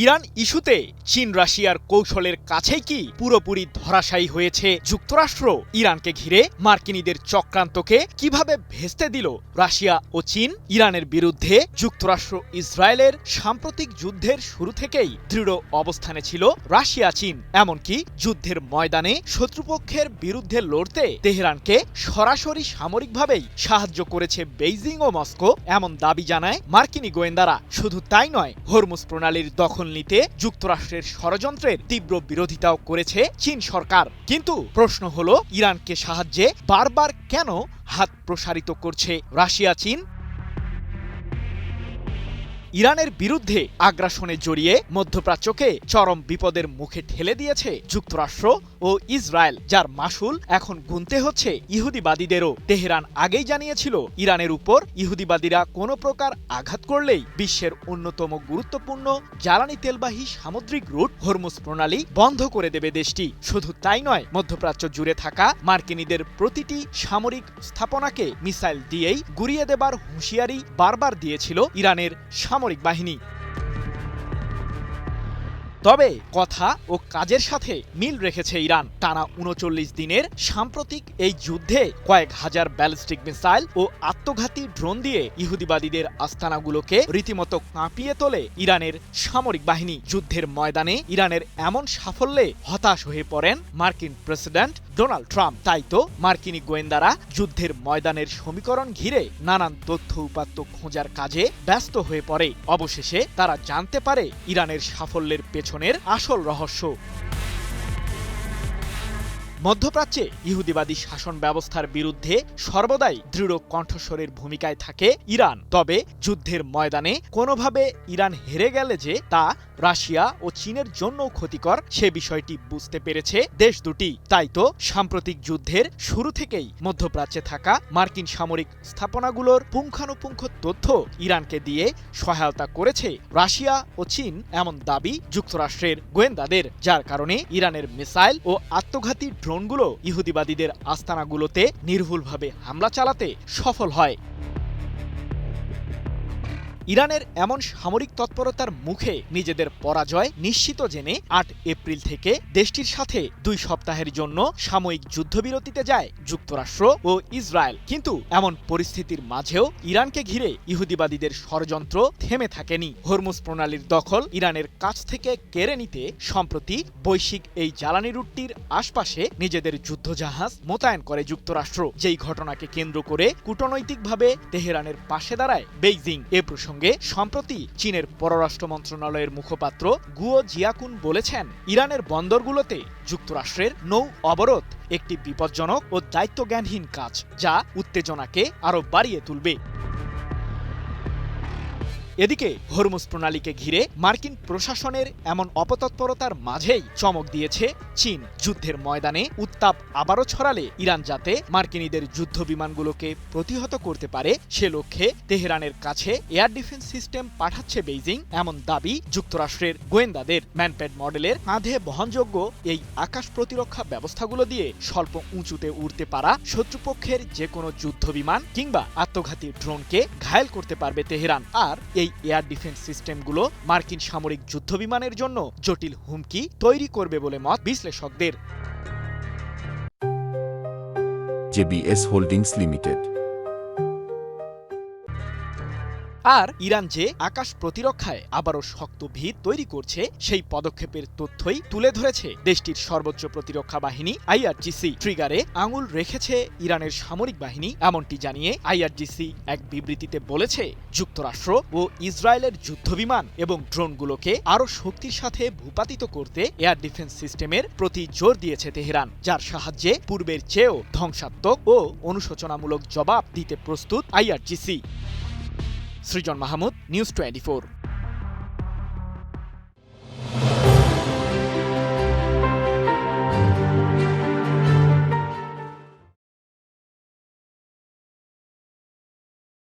Iran ইস্যুতে চীন রাশিয়ার কৌশলের কাছেই কি পুরোপুরি ধরাশায়ী হয়েছে যুক্তরাষ্ট্র? ইরানকে ঘিরে মার্কিনীদের চক্রান্তকে কিভাবে ভেস্তে দিল রাশিয়া ও চীন? ইরানের বিরুদ্ধে যুক্তরাষ্ট্র ইসরায়েলের সাম্প্রতিক যুদ্ধের শুরু থেকেই দৃঢ় অবস্থানে ছিল রাশিয়া চীন। এমনকি যুদ্ধের ময়দানে শত্রুপক্ষের বিরুদ্ধে লড়তে তেহরানকে সরাসরি সামরিকভাবেই সাহায্য করেছে বেইজিং ও মস্কো, এমন দাবি জানায় মার্কিনী গোয়েন্দারা। শুধু তাই নয়, হরমুজ প্রণালীর দখল নিতে যুক্তরাষ্ট্রের ষড়যন্ত্রের তীব্র বিরোধিতাও করেছে চীন সরকার। কিন্তু প্রশ্ন হলো, ইরানকে সাহায্যে বারবার কেন হাত প্রসারিত করছে রাশিয়া চীন? ইরানের বিরুদ্ধে আগ্রাসনে জড়িয়ে মধ্যপ্রাচ্যকে চরম বিপদের মুখে ঠেলে দিয়েছে যুক্তরাষ্ট্র ও ইসরায়েল, যার মাসুল এখন গুনতে হচ্ছে ইহুদিবাদীদেরও। তেহরান আগেই জানিয়েছিল, ইরানের উপর ইহুদিবাদীরা কোনো প্রকার আঘাত করলেই বিশ্বের অন্যতম গুরুত্বপূর্ণ জ্বালানি তেলবাহী সামুদ্রিক রুট হরমুজ প্রণালী বন্ধ করে দেবে দেশটি। শুধু তাই নয়, মধ্যপ্রাচ্য জুড়ে থাকা মার্কিনীদের প্রতিটি সামরিক স্থাপনাকে মিসাইল দিয়েই গুড়িয়ে দেবার হুঁশিয়ারি বারবার দিয়েছিল ইরানের সামরিক বাহিনী। তবে কথা ও কাজের সাথে মিল রেখেছে ইরান। টানা ৩৯ দিনের সাম্প্রতিক এই যুদ্ধে কয়েক হাজার ব্যালিস্টিক মিসাইল ও আত্মঘাতী ড্রোন দিয়ে ইহুদিবাদীদের আস্তানাগুলোকে রীতিমতো কাঁপিয়ে তোলে ইরানের সামরিক বাহিনী। যুদ্ধের ময়দানে ইরানের এমন সাফল্যে হতাশ হয়ে পড়েন মার্কিন প্রেসিডেন্ট ডোনাল্ড ট্রাম্প। তাই তো মার্কিনী গোয়েন্দারা যুদ্ধের ময়দানের সমীকরণ ঘিরে নানান তথ্য উপাত্ত খোঁজার কাজে ব্যস্ত হয়ে পড়ে। অবশেষে তারা জানতে পারে ইরানের সাফল্যের পেছনের আসল রহস্য। মধ্যপ্রাচ্যে ইহুদিবাদী শাসন ব্যবস্থার বিরুদ্ধে সর্বদাই দৃঢ় কণ্ঠস্বরের ভূমিকায় থাকে ইরান। তবে যুদ্ধের ময়দানে কোনোভাবে ইরান হেরে গেলে যে তা রাশিয়া ও চীনের জন্যও ক্ষতিকর, সে বিষয়টি বুঝতে পেরেছে দেশ দুটি। তাই তো সাম্প্রতিক যুদ্ধের শুরু থেকেই মধ্যপ্রাচ্যে থাকা মার্কিন সামরিক স্থাপনাগুলোর পুঙ্খানুপুঙ্খ তথ্য ইরানকে দিয়ে সহায়তা করেছে রাশিয়া ও চীন, এমন দাবি যুক্তরাষ্ট্রের গোয়েন্দাদের। যার কারণে ইরানের মিসাইল ও আত্মঘাতী ড্রোনগুলো ইহুদিবাদীদের আস্তানাগুলোতে নির্ভুলভাবে হামলা চালাতে সফল হয়। ইরানের এমন সামরিক তৎপরতার মুখে নিজেদের পরাজয় নিশ্চিত জেনে ৮ এপ্রিল থেকে দেশটির সাথে ২ সপ্তাহের জন্য সাময়িক যুদ্ধবিরতিতে যায় যুক্তরাষ্ট্র ও ইসরায়েল। কিন্তু এমন পরিস্থিতির মাঝেও ইরানকে ঘিরে ইহুদিবাদীদের ষড়যন্ত্র থেমে থাকেনি। হরমুজ প্রণালীর দখল ইরানের কাছ থেকে কেড়ে নিতে সম্প্রতি বৈশ্বিক এই জ্বালানি রুটটির আশপাশে নিজেদের যুদ্ধজাহাজ মোতায়েন করে যুক্তরাষ্ট্র। যেই ঘটনাকে কেন্দ্র করে কূটনৈতিকভাবে তেহরানের পাশে দাঁড়ায় বেইজিং। এ প্রসঙ্গে সম্প্রতি চীনের পররাষ্ট্র মন্ত্রণালয়ের মুখপাত্র গুয়ো জিয়াকুন বলেছেন, ইরানের বন্দরগুলোতে যুক্তরাষ্ট্রের নৌ অবরোধ একটি বিপজ্জনক ও দায়িত্বজ্ঞানহীন কাজ, যা উত্তেজনাকে আরও বাড়িয়ে তুলবে। এদিকে হরমুজ প্রণালীকে ঘিরে মার্কিন প্রশাসনের এমন অপতৎপরতার মাঝেই চমক দিয়েছে চীন। যুদ্ধের ময়দানে উত্তাপ আবারও ছড়ালে ইরান যাতে মার্কিনীদের যুদ্ধ বিমানগুলোকে প্রতিহত করতে পারে, সে লক্ষ্যে তেহরানের কাছে এয়ার ডিফেন্স সিস্টেম পাঠাচ্ছে বেইজিং, এমন দাবি যুক্তরাষ্ট্রের গোয়েন্দাদের। ম্যানপ্যাড মডেলের কাঁধে বহনযোগ্য এই আকাশ প্রতিরক্ষা ব্যবস্থাগুলো দিয়ে স্বল্প উঁচুতে উড়তে পারা শত্রুপক্ষের যে কোনো যুদ্ধ বিমান কিংবা আত্মঘাতী ড্রোনকে ঘায়েল করতে পারবে তেহরান। আর এই এয়ার ডিফেন্স সিস্টেমগুলো মার্কিন সামরিক যুদ্ধবিমানের জন্য জটিল হুমকি তৈরি করবে বলে মত বিশ্লেষকদের। JBS holdings limited. আর ইরান যে আকাশ প্রতিরক্ষায় আবারও শক্ত ভিত তৈরি করছে, সেই পদক্ষেপের তথ্যই তুলে ধরেছে দেশটির সর্বোচ্চ প্রতিরক্ষা বাহিনী আইআরজিসি। ট্রিগারে আঙুল রেখেছে ইরানের সামরিক বাহিনী, এমনটি জানিয়ে আইআরজিসি এক বিবৃতিতে বলেছে, যুক্তরাষ্ট্র ও ইসরায়েলের যুদ্ধবিমান এবং ড্রোনগুলোকে আরও শক্তির সাথে ভূপাতিত করতে এয়ার ডিফেন্স সিস্টেমের প্রতি জোর দিয়েছে তেহরান, যার সাহায্যে পূর্বের চেয়েও ধ্বংসাত্মক ও অনুশোচনামূলক জবাব দিতে প্রস্তুত আইআরজিসি। সৃজন মাহমুদ, নিউজ 24।